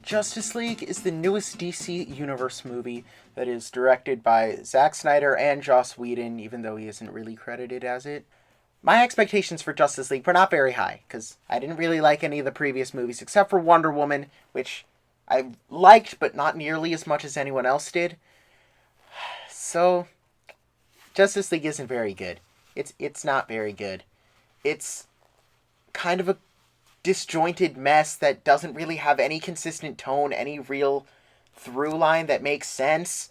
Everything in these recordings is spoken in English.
Justice League is the newest DC Universe movie that is directed by Zack Snyder and Joss Whedon, even though he isn't really credited as it. My expectations for Justice League were not very high, because I didn't really like any of the previous movies, except for Wonder Woman, which I liked, but not nearly as much as anyone else did. So, Justice League isn't very good. It's not very good. It's kind of a disjointed mess that doesn't really have any consistent tone, any real through line that makes sense,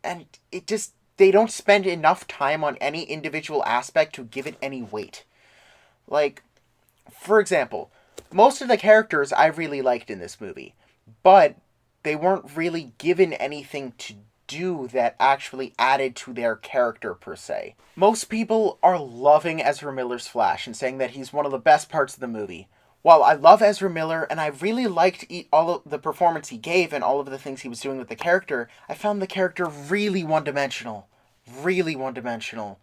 and it just, they don't spend enough time on any individual aspect to give it any weight. Like, for example, most of the characters I really liked in this movie, but they weren't really given anything to do that actually added to their character per se. Most people are loving Ezra Miller's Flash and saying that he's one of the best parts of the movie. While I love Ezra Miller and I really liked all of the performance he gave and all of the things he was doing with the character, I found the character really one-dimensional. Really one-dimensional.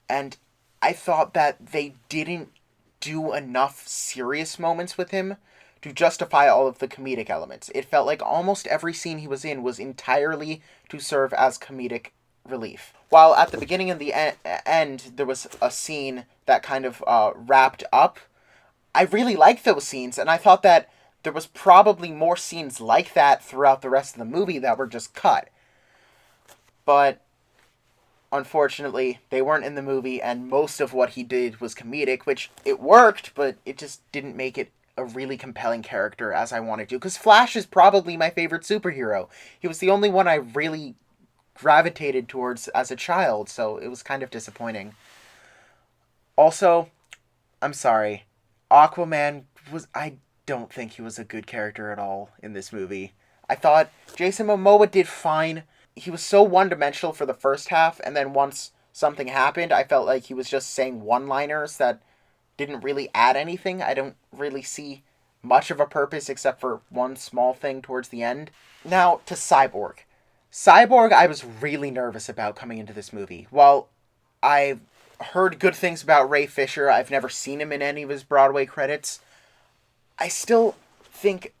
And I thought that they didn't do enough serious moments with him to justify all of the comedic elements. It felt like almost every scene he was in was entirely to serve as comedic relief. While at the beginning and the end, there was a scene that kind of wrapped up, I really liked those scenes, and I thought that there was probably more scenes like that throughout the rest of the movie that were just cut. But unfortunately, they weren't in the movie, and most of what he did was comedic, which it worked, but it just didn't make it a really compelling character as I wanted to. Because Flash is probably my favorite superhero. He was the only one I really gravitated towards as a child, so it was kind of disappointing. Also, I'm sorry, Aquaman I don't think he was a good character at all in this movie. I thought Jason Momoa did fine. He was so one-dimensional for the first half, and then once something happened, I felt like he was just saying one-liners that didn't really add anything. I don't really see much of a purpose except for one small thing towards the end. Now, to Cyborg. Cyborg, I was really nervous about coming into this movie. While I've heard good things about Ray Fisher, I've never seen him in any of his Broadway credits, I still think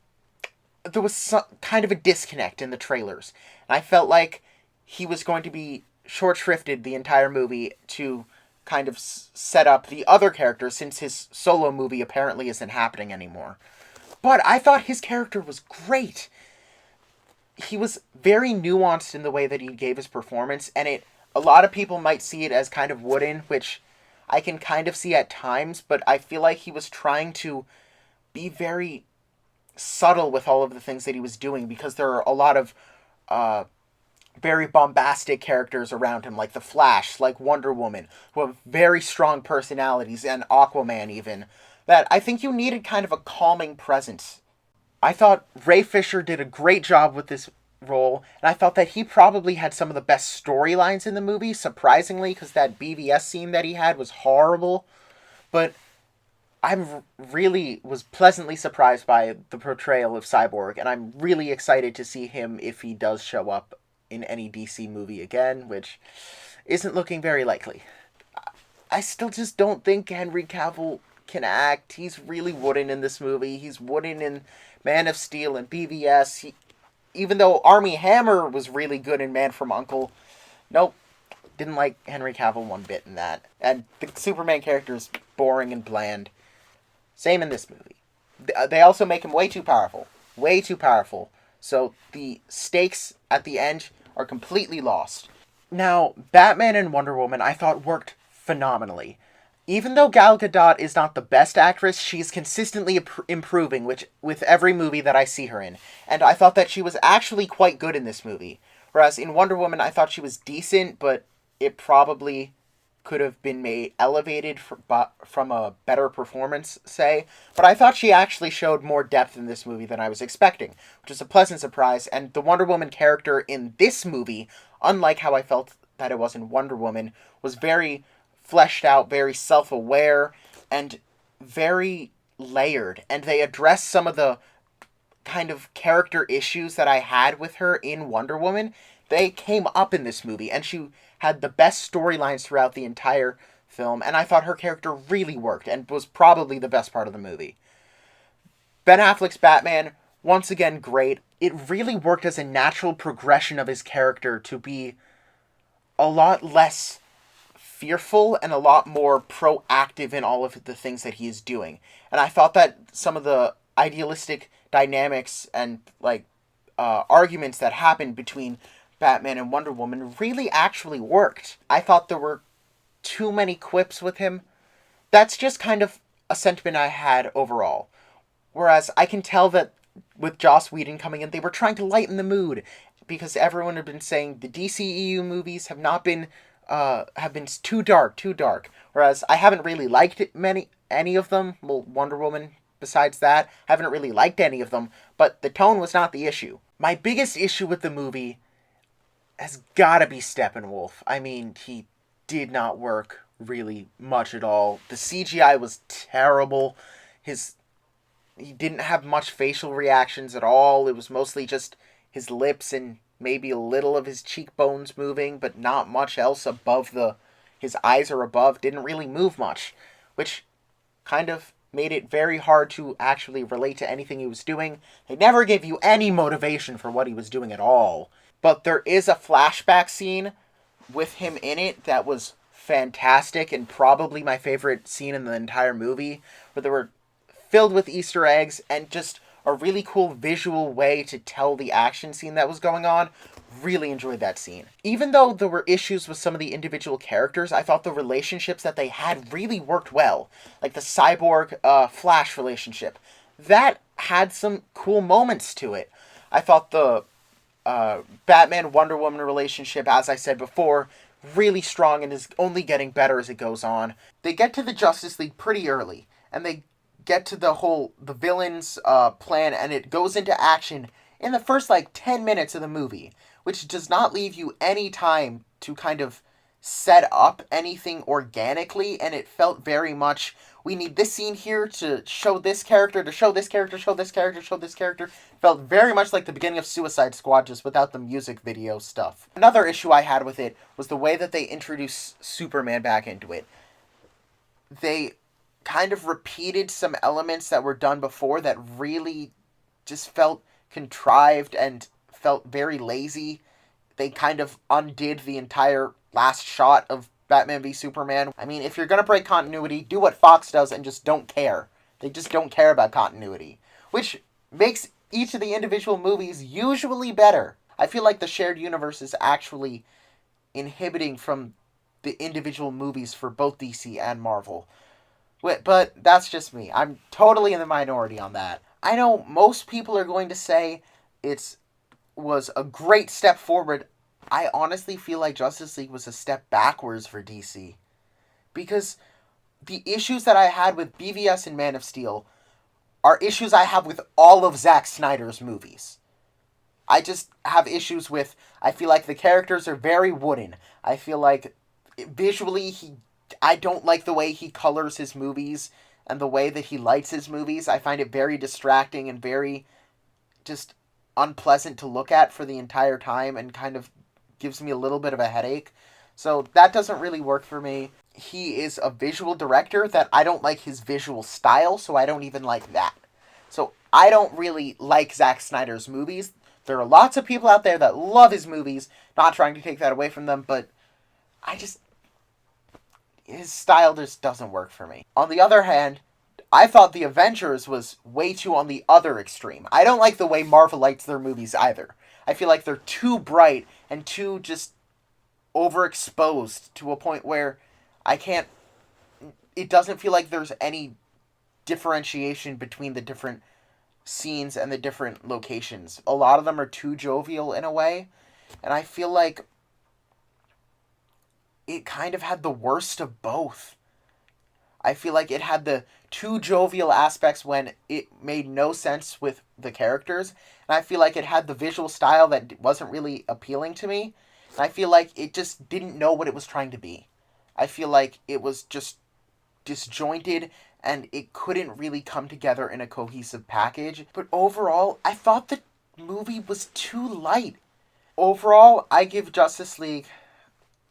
there was kind of a disconnect in the trailers. And I felt like he was going to be short-shrifted the entire movie to kind of set up the other characters, since his solo movie apparently isn't happening anymore. But I thought his character was great. He was very nuanced in the way that he gave his performance, and a lot of people might see it as kind of wooden, which I can kind of see at times, but I feel like he was trying to be very subtle with all of the things that he was doing, because there are a lot of very bombastic characters around him, like the Flash, like Wonder Woman, who have very strong personalities, and Aquaman even, that I think you needed kind of a calming presence. I thought Ray Fisher did a great job with this role, and I thought that he probably had some of the best storylines in the movie, surprisingly, because that BVS scene that he had was horrible, but I really was pleasantly surprised by the portrayal of Cyborg, and I'm really excited to see him if he does show up in any DC movie again, which isn't looking very likely. I still just don't think Henry Cavill can act. He's really wooden in this movie. He's wooden in Man of Steel and BVS. Even though Armie Hammer was really good in Man from U.N.C.L.E., nope, didn't like Henry Cavill one bit in that. And the Superman character is boring and bland. Same in this movie. They also make him way too powerful. Way too powerful. So the stakes at the end are completely lost. Now, Batman and Wonder Woman I thought worked phenomenally. Even though Gal Gadot is not the best actress, she's consistently improving with every movie that I see her in. And I thought that she was actually quite good in this movie. Whereas in Wonder Woman, I thought she was decent, but it probably could have been elevated from a better performance, say. But I thought she actually showed more depth in this movie than I was expecting, which is a pleasant surprise. And the Wonder Woman character in this movie, unlike how I felt that it was in Wonder Woman, was very fleshed out, very self-aware, and very layered. And they addressed some of the kind of character issues that I had with her in Wonder Woman. They came up in this movie, and she had the best storylines throughout the entire film, and I thought her character really worked and was probably the best part of the movie. Ben Affleck's Batman once again, great. It really worked as a natural progression of his character to be a lot less fearful and a lot more proactive in all of the things that he is doing. And I thought that some of the idealistic dynamics and arguments that happened between Batman and Wonder Woman really actually worked. I thought there were too many quips with him. That's just kind of a sentiment I had overall. Whereas I can tell that with Joss Whedon coming in, they were trying to lighten the mood because everyone had been saying the DCEU movies have been too dark. Whereas I haven't really liked any of them. Well, Wonder Woman, besides that, haven't really liked any of them. But the tone was not the issue. My biggest issue with the movie has gotta be Steppenwolf. I mean, he did not work really much at all. The CGI was terrible. He didn't have much facial reactions at all. It was mostly just his lips and maybe a little of his cheekbones moving, but not much else above his eyes or above. Didn't really move much, which kind of made it very hard to actually relate to anything he was doing. They never gave you any motivation for what he was doing at all. But there is a flashback scene with him in it that was fantastic and probably my favorite scene in the entire movie, where they were filled with Easter eggs and just a really cool visual way to tell the action scene that was going on. Really enjoyed that scene. Even though there were issues with some of the individual characters, I thought the relationships that they had really worked well. Like the Cyborg Flash relationship. That had some cool moments to it. I thought the Batman Wonder Woman relationship, as I said before, really strong and is only getting better as it goes on. They get to the Justice League pretty early, and they get to the villain's plan, and it goes into action in the first 10 minutes of the movie, which does not leave you any time to kind of set up anything organically, and it felt very much, we need this scene here to show this character, to show this character, show this character, show this character. It felt very much like the beginning of Suicide Squad, just without the music video stuff. Another issue I had with it was the way that they introduced Superman back into it. They kind of repeated some elements that were done before that really just felt contrived and felt very lazy. They kind of undid the entire last shot of Batman v Superman. I mean, if you're gonna break continuity, do what Fox does and just don't care. They just don't care about continuity, which makes each of the individual movies usually better. I feel like the shared universe is actually inhibiting from the individual movies for both DC and Marvel. But that's just me. I'm totally in the minority on that. I know most people are going to say it was a great step forward. I honestly feel like Justice League was a step backwards for DC. Because the issues that I had with BVS and Man of Steel are issues I have with all of Zack Snyder's movies. I just have issues with, I feel like the characters are very wooden. I feel like visually I don't like the way he colors his movies and the way that he lights his movies. I find it very distracting and very just unpleasant to look at for the entire time and kind of gives me a little bit of a headache. So that doesn't really work for me. He is a visual director that I don't like his visual style, so I don't even like that. So I don't really like Zack Snyder's movies. There are lots of people out there that love his movies, not trying to take that away from them, but his style just doesn't work for me. On the other hand, I thought The Avengers was way too on the other extreme. I don't like the way Marvel lights their movies either. I feel like they're too bright and too just overexposed to a point where it doesn't feel like there's any differentiation between the different scenes and the different locations. A lot of them are too jovial in a way, and I feel like it kind of had the worst of both. I feel like it had the too jovial aspects when it made no sense with the characters, and I feel like it had the visual style that wasn't really appealing to me, and I feel like it just didn't know what it was trying to be. I feel like it was just disjointed, and it couldn't really come together in a cohesive package. But overall, I thought the movie was too light. Overall, I give Justice League,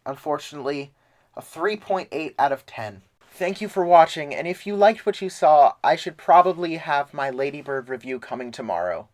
unfortunately, a 3.8 out of 10. Thank you for watching, and if you liked what you saw, I should probably have my Lady Bird review coming tomorrow.